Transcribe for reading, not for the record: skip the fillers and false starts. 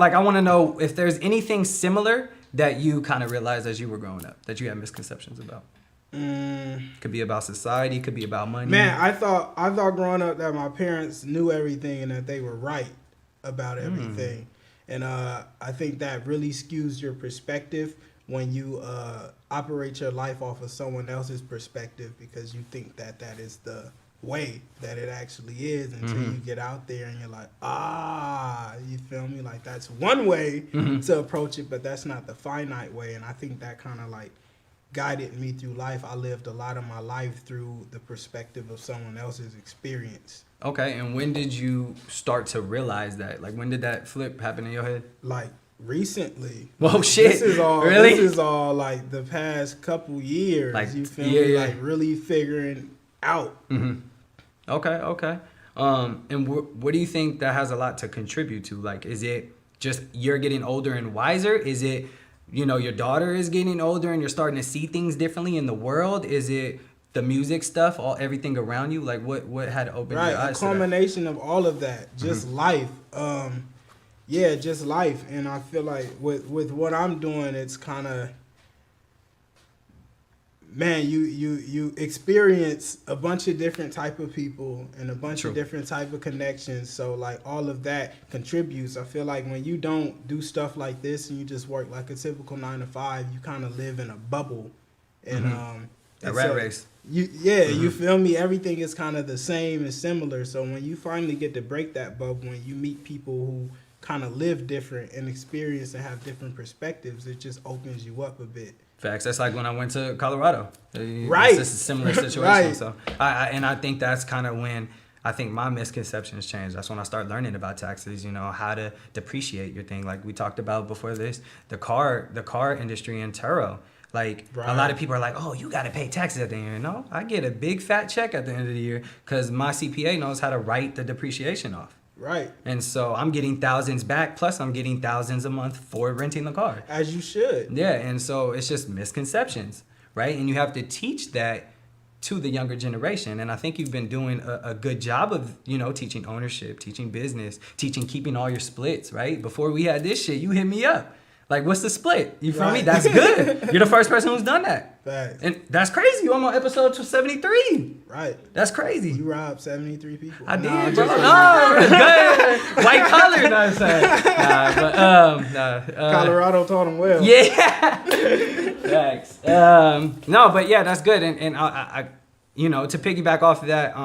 Like, I want to know if there's anything similar that you kind of realized as you were growing up that you had misconceptions about. Could be about society, could be about money. Man, I thought growing up that my parents knew everything and that they were right about everything. And I think that really skews your perspective when you operate your life off of someone else's perspective, because you think that is the way that it actually is until you get out there and you're like, you feel me? Like, that's one way to approach it, but that's not the finite way. And I think that kind of like guided me through life. I lived a lot of my life through the perspective of someone else's experience. Okay, and when did you start to realize that? Like, when did that flip happen in your head? Like, recently. Whoa, shit. This is all really? This is all like the past couple years. Like, you feel me? Like, really figuring out. Okay. And what do you think that has a lot to contribute to? Like, is it just you're getting older and wiser? Is it, your daughter is getting older and you're starting to see things differently in the world? Is it the music stuff, everything around you? Like, what had to open your eyes to that? Right, a culmination of all of that. Just life. Just life. And I feel like with what I'm doing, it's kind of, man, you experience a bunch of different type of people and a bunch of different type of connections. So like all of that contributes. I feel like when you don't do stuff like this and you just work like a typical 9 to 5, you kind of live in a bubble. And a rat race. You feel me? Everything is kind of the same and similar. So when you finally get to break that bubble, when you meet people who kind of live different and experience and have different perspectives, it just opens you up a bit. Facts. That's like when I went to Colorado. Right. It's just a similar situation. Right. So I think that's kind of when I think my misconceptions changed. That's when I started learning about taxes, how to depreciate your thing. Like we talked about before this, the car industry in Turo. Like a lot of people are like, oh, you got to pay taxes at the end of the year. No, I get a big fat check at the end of the year because my CPA knows how to write the depreciation off. Right. And so I'm getting thousands back, plus I'm getting thousands a month for renting the car. As you should. Yeah, and so it's just misconceptions, right? And you have to teach that to the younger generation. And I think you've been doing a good job of, teaching ownership, teaching business, teaching keeping all your splits, right? Before we had this shit, you hit me up. Like, what's the split? You feel me? That's good. You're the first person who's done that. Facts. And that's crazy. I'm on episode 73. Right. That's crazy. You robbed 73 people. I did, bro. No, good. White collar, know what I'm saying? Colorado taught them well. Yeah. Thanks. No, but yeah, that's good. And I to piggyback off of that,